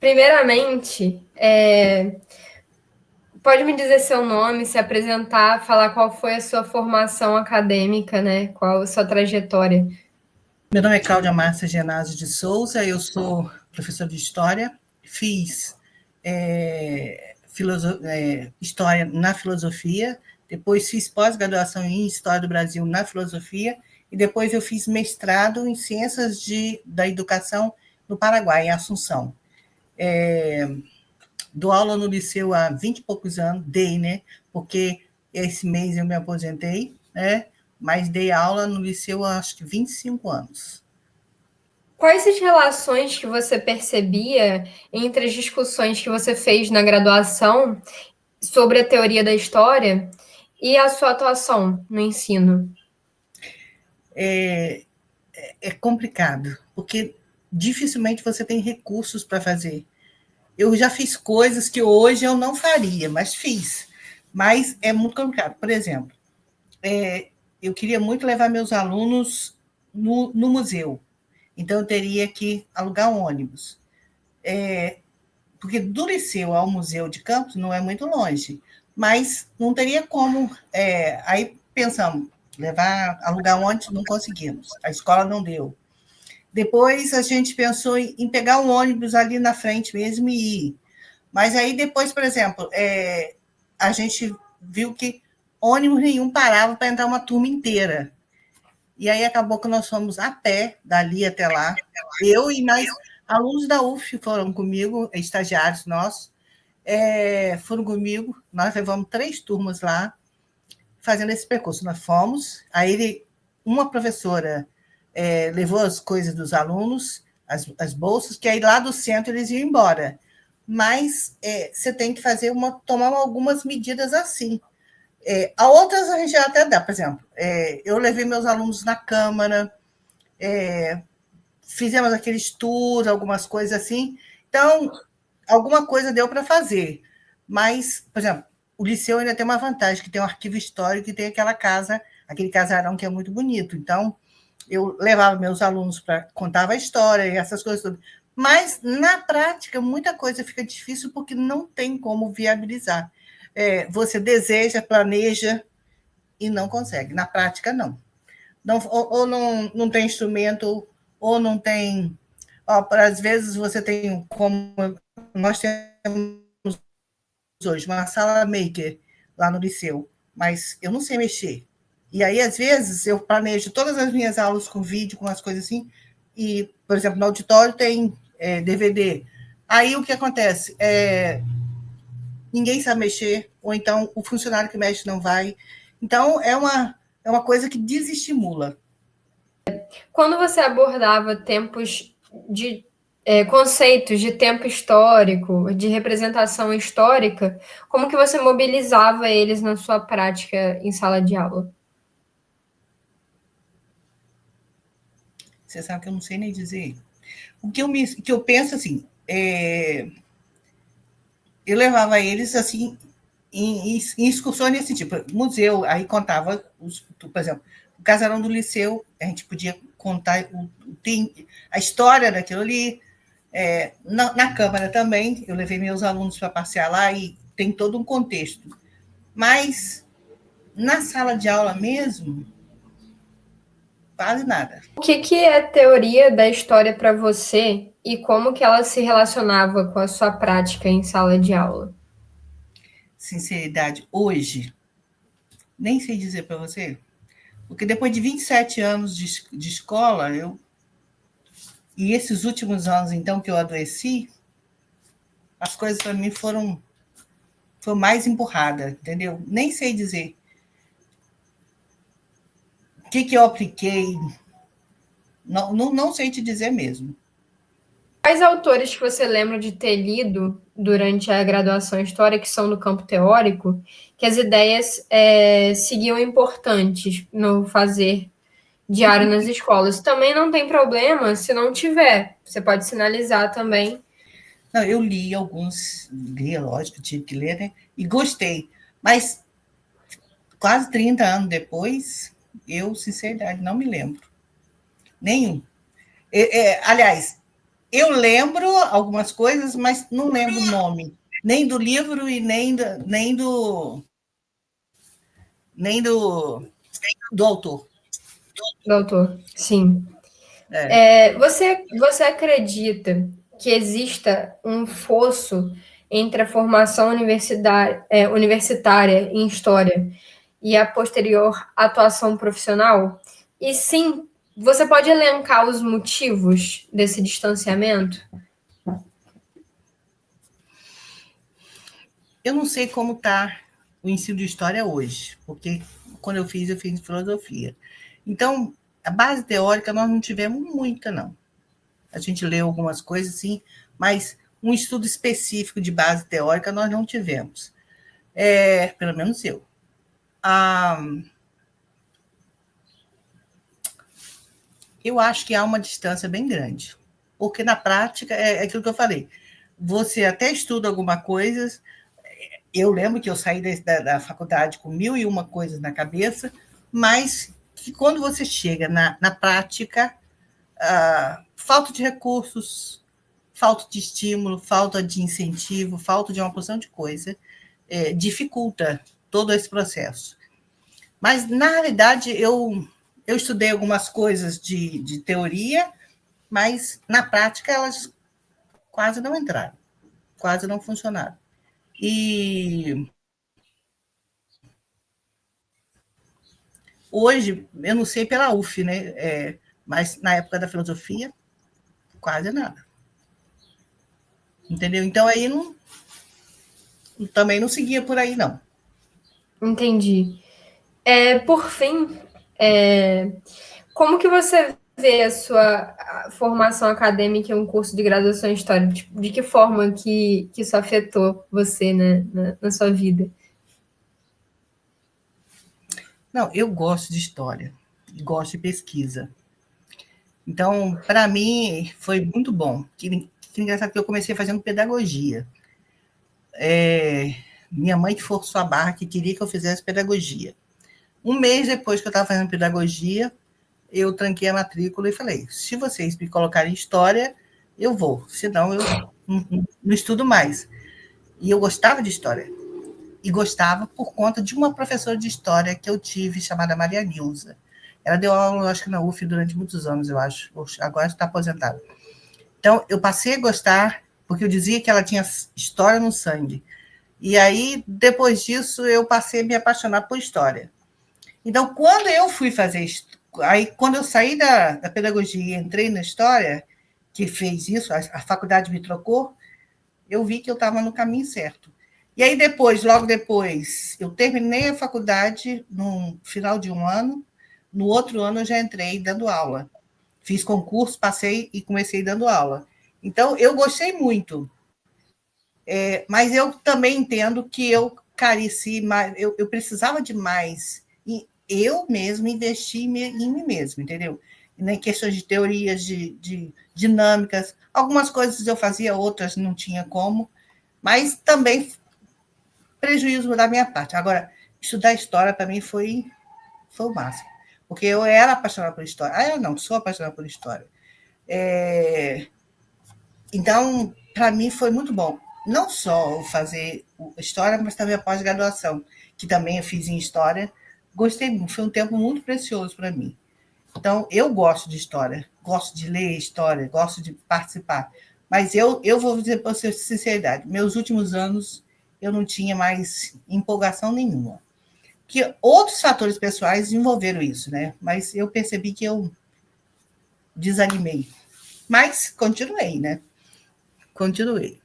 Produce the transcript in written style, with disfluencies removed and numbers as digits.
Primeiramente, pode me dizer seu nome, se apresentar, falar qual foi a sua formação acadêmica, né? Qual a sua trajetória? Meu nome é Cláudia Márcia Genásio de Souza, eu sou professora de História, fiz História na Filosofia, depois fiz pós-graduação em História do Brasil na Filosofia, e depois eu fiz mestrado em Ciências da Educação no Paraguai, em Assunção. Dou aula no liceu há 20 e poucos anos, né? Porque esse mês eu me aposentei, né? Mas dei aula no liceu há acho que 25 anos. Quais as relações que você percebia entre as discussões que você fez na graduação sobre a teoria da história e a sua atuação no ensino? É complicado, porque dificilmente você tem recursos para fazer. Eu já fiz coisas que hoje eu não faria, mas fiz. Mas é muito complicado. Por exemplo, eu queria muito levar meus alunos no museu. Então, eu teria que alugar um ônibus. Porque do liceu ao Museu de Campos não é muito longe, mas não teria como. Aí pensamos, alugar um ônibus, não conseguimos, a escola não deu. Depois a gente pensou em pegar um ônibus ali na frente mesmo e ir. Mas aí depois, por exemplo, a gente viu que ônibus nenhum parava para entrar uma turma inteira. E aí acabou que nós fomos a pé, dali até lá. Eu e mais alunos da UF foram comigo, estagiários nossos, foram comigo. Nós levamos 3 turmas lá, fazendo esse percurso. Nós fomos, aí uma professora levou as coisas dos alunos, as bolsas, que aí lá do centro eles iam embora. Mas você tem que tomar algumas medidas assim. A outras a gente já até dá, por exemplo, eu levei meus alunos na Câmara, fizemos aqueles tours, algumas coisas assim. Então, alguma coisa deu para fazer. Mas, por exemplo, o liceu ainda tem uma vantagem, que tem um arquivo histórico e tem aquela casa, aquele casarão que é muito bonito. Então, eu levava meus alunos para contava a história e essas coisas todas. Mas, na prática, muita coisa fica difícil porque não tem como viabilizar. Você deseja, planeja e não consegue. Na prática, não. Ou não tem instrumento, ou não tem. Às vezes você tem como. Nós temos hoje uma sala maker lá no liceu, mas eu não sei mexer. E aí, às vezes, eu planejo todas as minhas aulas com vídeo, com as coisas assim, e, por exemplo, no auditório tem DVD. Aí o que acontece? Ninguém sabe mexer, ou então o funcionário que mexe não vai. Então, é uma coisa que desestimula. Quando você abordava tempos de conceitos de tempo histórico, de representação histórica, como que você mobilizava eles na sua prática em sala de aula? Você sabe que eu não sei nem dizer. Que eu penso assim, eu levava eles assim em excursões desse tipo. Museu, aí contava, por exemplo, o casarão do liceu, a gente podia contar a história daquilo ali. Na Câmara também, eu levei meus alunos para passear lá e tem todo um contexto. Mas na sala de aula mesmo, quase nada. O que é teoria da história para você e como que ela se relacionava com a sua prática em sala de aula? Sinceridade, hoje, nem sei dizer para você, porque depois de 27 anos de escola, e esses últimos anos, então, que eu adoeci, as coisas para mim foram mais empurrada, entendeu? Nem sei dizer. O que eu apliquei, não sei te dizer mesmo. Quais autores que você lembra de ter lido durante a graduação em História, que são do campo teórico, que as ideias seguiam importantes no fazer diário nas escolas? Também não tem problema se não tiver, você pode sinalizar também. Não, eu li alguns, lógico, tive que ler, né? E gostei. Mas quase 30 anos depois, eu, sinceridade, não me lembro. Nenhum. Aliás, Eu lembro algumas coisas, mas não lembro o nome, nem do livro e nem do autor. Do autor, sim. Você acredita que exista um fosso entre a formação universitária em história e a posterior atuação profissional? E sim, você pode elencar os motivos desse distanciamento? Eu não sei como está o ensino de história hoje, porque quando eu fiz filosofia. Então, a base teórica nós não tivemos muita, não. A gente leu algumas coisas, sim, mas um estudo específico de base teórica nós não tivemos. Pelo menos eu. Eu acho que há uma distância bem grande, porque na prática é aquilo que eu falei. Você até estuda alguma coisa. Eu lembro que eu saí da faculdade com 1001 coisas na cabeça, mas que quando você chega na prática, falta de recursos, falta de estímulo, falta de incentivo, falta de uma porção de coisa, dificulta todo esse processo. Mas, na realidade, eu estudei algumas coisas de teoria, mas, na prática, elas quase não entraram, quase não funcionaram. E hoje, eu não sei pela UF, né? Mas na época da filosofia, quase nada. Entendeu? Então, aí também não seguia por aí, não. Entendi. Por fim, como que você vê a sua formação acadêmica em um curso de graduação em História? De que forma que isso afetou você, né, na sua vida? Não, eu gosto de história, gosto de pesquisa. Então, para mim, foi muito bom. Que engraçado que eu comecei fazendo pedagogia. Minha mãe que forçou a barra, que queria que eu fizesse pedagogia. Um mês depois que eu estava fazendo pedagogia, eu tranquei a matrícula e falei, se vocês me colocarem em história, eu vou, senão eu não estudo mais. E eu gostava de história. E gostava por conta de uma professora de história que eu tive, chamada Maria Nilza. Ela deu aula, acho que na UF, durante muitos anos, eu acho. Agora está aposentada. Então, eu passei a gostar, porque eu dizia que ela tinha história no sangue. E aí, depois disso, eu passei a me apaixonar por história. Então, quando eu fui fazer... Aí, quando eu saí da pedagogia e entrei na história, que fez isso, a faculdade me trocou, eu vi que eu estava no caminho certo. E aí, logo depois, eu terminei a faculdade no final de um ano, no outro ano eu já entrei dando aula. Fiz concurso, passei e comecei dando aula. Então, eu gostei muito. Mas eu também entendo que eu careci mais, eu precisava de mais. E eu mesmo investi em mim mesmo, entendeu? Em questões de teorias, de dinâmicas. Algumas coisas eu fazia, outras não tinha como. Mas também prejuízo da minha parte. Agora, estudar história para mim foi o máximo. Porque eu era apaixonada por história. Eu não, sou apaixonada por história. Então, para mim foi muito bom. Não só fazer história, mas também a pós-graduação, que também eu fiz em história. Gostei muito, foi um tempo muito precioso para mim. Então, eu gosto de história, gosto de ler história, gosto de participar. Mas eu vou dizer para você sinceridade, meus últimos anos eu não tinha mais empolgação nenhuma. Que outros fatores pessoais envolveram isso, né? Mas eu percebi que eu desanimei. Mas continuei, né? Continuei.